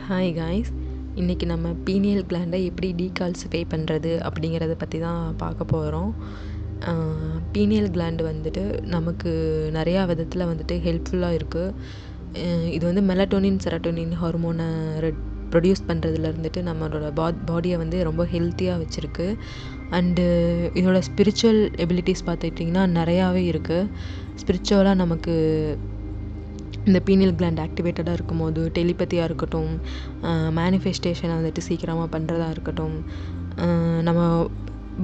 Hi guys, இன்றைக்கி நம்ம pineal கிளாண்டை எப்படி டீகால்சிஃபை பண்ணுறது அப்படிங்கிறத பற்றி தான் பார்க்க போகிறோம். பீனியல் கிளாண்டு வந்துட்டு நமக்கு நிறையா விதத்தில் வந்துட்டு ஹெல்ப்ஃபுல்லாக இருக்குது. இது வந்து மெலட்டோனின் செரட்டோனின் ஹார்மோனை ப்ரொடியூஸ் பண்ணுறதுல இருந்துட்டு நம்மளோட பாடியை வந்து ரொம்ப ஹெல்த்தியாக வச்சுருக்கு. அண்டு இதோட ஸ்பிரிச்சுவல் எபிலிட்டிஸ் பார்த்துக்கிட்டிங்கன்னா நிறையாவே இருக்குது. ஸ்பிரிச்சுவலாக நமக்கு இந்த பீனியல் கிளாண்ட் ஆக்டிவேட்டடாக இருக்கும் போது டெலிபதியாக இருக்கட்டும், மேனிஃபெஸ்டேஷனை வந்துட்டு சீக்கிரமாக பண்ணுறதா இருக்கட்டும், நம்ம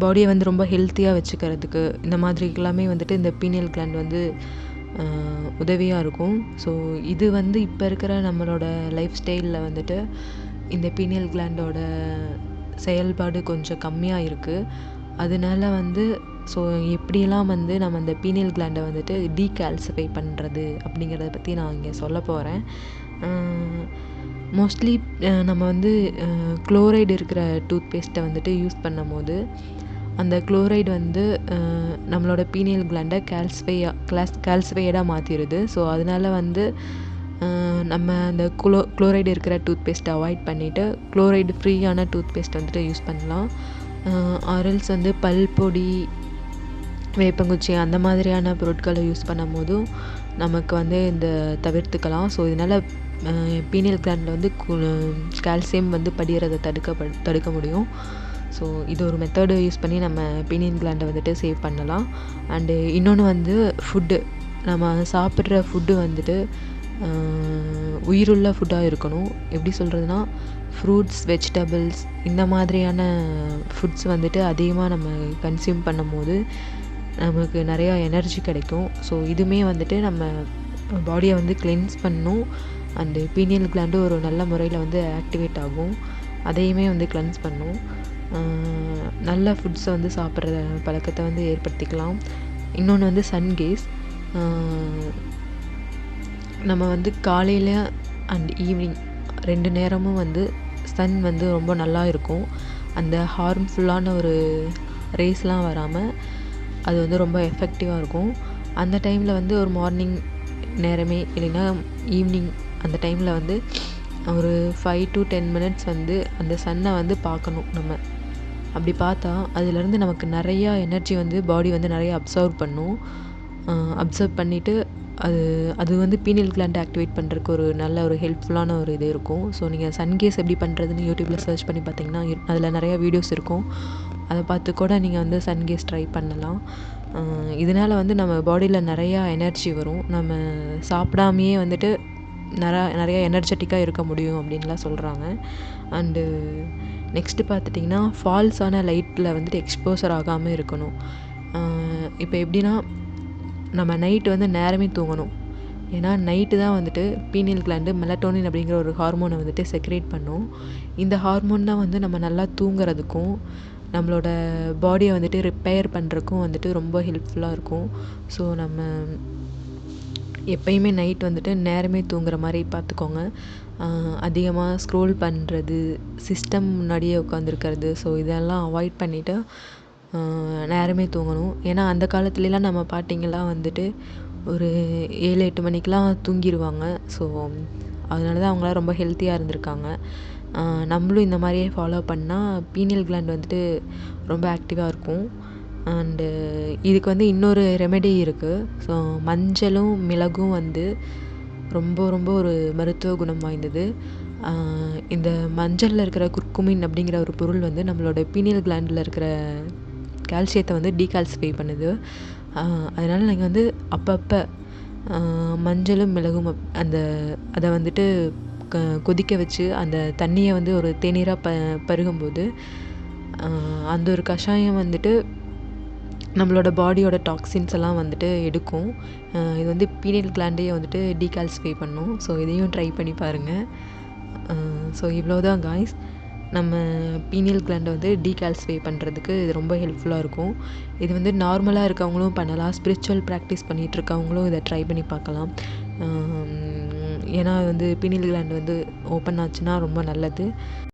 பாடியை வந்து ரொம்ப ஹெல்த்தியாக வச்சுக்கிறதுக்கு இந்த மாதிரி எல்லாமே வந்துட்டு இந்த பீனியல் கிளாண்ட் வந்து உதவியாக இருக்கும். ஸோ இது வந்து இப்போ இருக்கிற நம்மளோட லைஃப் ஸ்டைலில் வந்துட்டு இந்த பீனியல் கிளாண்டோட செயல்பாடு கொஞ்சம் கம்மியாக இருக்குது. அதனால வந்து ஸோ எப்படியெல்லாம் வந்து நம்ம அந்த பீனியல் கிளாண்டை வந்துட்டு டீகால்சிஃபை பண்ணுறது அப்படிங்கிறத பற்றி நான் இங்கே சொல்ல போகிறேன். மோஸ்ட்லி நம்ம வந்து குளோரைடு இருக்கிற டூத் பேஸ்ட்டை வந்துட்டு யூஸ் பண்ணும் போது அந்த குளோரைடு வந்து நம்மளோட பீனியல் கிளாண்டை கால்சிஃபைடாக மாற்றிடுது. ஸோ அதனால் வந்து நம்ம அந்த குளோரைடு இருக்கிற டூத் பேஸ்ட்டை அவாய்ட் பண்ணிவிட்டு குளோரைடு ஃப்ரீயான டூத் பேஸ்ட் வந்துட்டு யூஸ் பண்ணலாம். ஆரல்ஸ் வந்து பல் பொடி, வேப்பங்குச்சி அந்த மாதிரியான பொருட்களை யூஸ் பண்ணும் போதும் நமக்கு வந்து இந்த தவிர்த்துக்கலாம். ஸோ இதனால் பீனியல் கிளாண்டில் வந்து கால்சியம் வந்து படிகிறத தடுக்க முடியும். ஸோ இது ஒரு மெத்தடு யூஸ் பண்ணி நம்ம பீனியல் கிளாண்டை வந்துட்டு சேவ் பண்ணலாம். அண்டு இன்னொன்று வந்து ஃபுட்டு, நம்ம சாப்பிட்ற ஃபுட்டு வந்துட்டு உயிருள்ள ஃபுட்டாக இருக்கணும். எப்படி சொல்கிறதுனா, ஃப்ரூட்ஸ், வெஜிடபிள்ஸ் இந்த மாதிரியான ஃபுட்ஸ் வந்துட்டு அதிகமாக நம்ம கன்சியூம் பண்ணும் போது நமக்கு நிறையா எனர்ஜி கிடைக்கும். ஸோ இதுவுமே வந்துட்டு நம்ம பாடியை வந்து கிளென்ஸ் பண்ணும். அண்டு பீனியல் கிளாண்டு ஒரு நல்ல முறையில் வந்து ஆக்டிவேட் ஆகும். அதையுமே வந்து கிளென்ஸ் பண்ணும். நல்ல ஃபுட்ஸை வந்து சாப்பிட்ற பழக்கத்தை வந்து ஏற்படுத்திக்கலாம். இன்னொன்று வந்து சன்கேஸ், நம்ம வந்து காலையில் அண்ட் ஈவினிங் 2 நேரமும் வந்து சன் வந்து ரொம்ப நல்லா இருக்கும். அந்த ஹார்ம்ஃபுல்லான ஒரு ரேஸ்லாம் வராமல் அது வந்து ரொம்ப எஃபெக்டிவாக இருக்கும். அந்த டைமில் வந்து ஒரு மார்னிங் நேரமே இல்லைன்னா ஈவினிங் அந்த டைமில் வந்து ஒரு 5 to 10 minutes வந்து அந்த சன்னை வந்து பார்க்கணும். நம்ம அப்படி பார்த்தா அதுலேருந்து நமக்கு நிறையா எனர்ஜி வந்து பாடி வந்து நிறையா அப்சர்வ் பண்ணிவிட்டு அது வந்து பீனியல் கிளாண்ட் ஆக்டிவேட் பண்ணுறதுக்கு ஒரு நல்ல ஒரு ஹெல்ப்ஃபுல்லான ஒரு இது இருக்கும். ஸோ நீங்கள் சன்கேஸ் எப்படி பண்ணுறதுன்னு யூடியூப்பில் சர்ச் பண்ணி பார்த்தீங்கன்னா அதில் நிறையா வீடியோஸ் இருக்கும். அதை பார்த்து கூட நீங்கள் வந்து சன்கேஸ் ட்ரை பண்ணலாம். இதனால் வந்து நம்ம பாடியில் நிறையா எனர்ஜி வரும். நம்ம சாப்பிடாமையே வந்துட்டு நிறையா எனர்ஜெட்டிக்காக இருக்க முடியும் அப்படின்லாம் சொல்கிறாங்க. அண்டு நெக்ஸ்ட்டு பார்த்துட்டிங்கன்னா, ஃபால்ஸான லைட்டில் வந்துட்டு எக்ஸ்போசர் ஆகாமல் இருக்கணும். இப்போ எப்படின்னா, நம்ம நைட்டு வந்து நேரமே தூங்கணும். ஏன்னா நைட்டு தான் வந்துட்டு பீனியல் கிளாண்டு மெலட்டோனின் அப்படிங்கிற ஒரு ஹார்மோனை வந்துட்டு செக்ரேட் பண்ணும். இந்த ஹார்மோன் தான் வந்து நம்ம நல்லா தூங்குறதுக்கும் நம்மளோட பாடியை வந்துட்டு ரிப்பேர் பண்ணுறதுக்கும் வந்துட்டு ரொம்ப ஹெல்ப்ஃபுல்லாக இருக்கும். ஸோ நம்ம எப்பயுமே நைட் வந்துட்டு நேரமே தூங்குற மாதிரி பார்த்துக்கோங்க. அதிகமாக ஸ்க்ரோல் பண்ணுறது, சிஸ்டம் முன்னாடியே உட்காந்துருக்கிறது, ஸோ இதெல்லாம் அவாய்ட் பண்ணிவிட்டு நேரமே தூங்கணும். ஏன்னா அந்த காலத்துலலாம் நம்ம பாட்டிங்கெல்லாம் வந்துட்டு ஒரு 7-8 மணிக்கெலாம் தூங்கிடுவாங்க. ஸோ அதனால தான் அவங்களாம் ரொம்ப ஹெல்த்தியாக இருந்திருக்காங்க. நம்மளும் இந்த மாதிரியே ஃபாலோ பண்ணால் பீனியல் கிளாண்ட் வந்துட்டு ரொம்ப ஆக்டிவாக இருக்கும். அண்டு இதுக்கு வந்து இன்னொரு ரெமெடி இருக்குது. ஸோ மஞ்சளும் மிளகும் வந்து ரொம்ப ரொம்ப ஒரு மருத்துவ குணம் வாய்ந்தது. இந்த மஞ்சளில் இருக்கிற குர்குமின் அப்படிங்கிற ஒரு பொருள் வந்து நம்மளோட பீனியல் கிளாண்டில் இருக்கிற கால்சியத்தை வந்து டீகால்சிஃபை பண்ணுது. அதனால் நீங்கள் வந்து அப்பப்போ மஞ்சளும் மிளகும் அதை வந்துட்டு கொதிக்க வச்சு அந்த தண்ணியை வந்து ஒரு தேநீராக பருகும்போது அந்த ஒரு கஷாயம் வந்துட்டு நம்மளோட பாடியோட டாக்ஸின்ஸ் எல்லாம் வந்துட்டு எடுக்கும். இது வந்து பீனியல் கிளாண்டையே வந்துட்டு டீகால்சிஃபை பண்ணும். ஸோ இதையும் ட்ரை பண்ணி பாருங்கள். ஸோ இவ்வளோதான் காய்ஸ், நம்ம பீனியல் கிளாண்டை வந்து டீகால்சிஃபை பண்ணுறதுக்கு இது ரொம்ப ஹெல்ப்ஃபுல்லாக இருக்கும். இது வந்து நார்மலாக இருக்கவங்களும் பண்ணலாம். ஸ்பிரிச்சுவல் ப்ராக்டிஸ் பண்ணிகிட்ருக்கவங்களும் இதை ட்ரை பண்ணி பார்க்கலாம். ஏன்னா வந்து பீனியல் கிளாண்ட் வந்து ஓப்பன் ஆச்சுன்னா ரொம்ப நல்லது.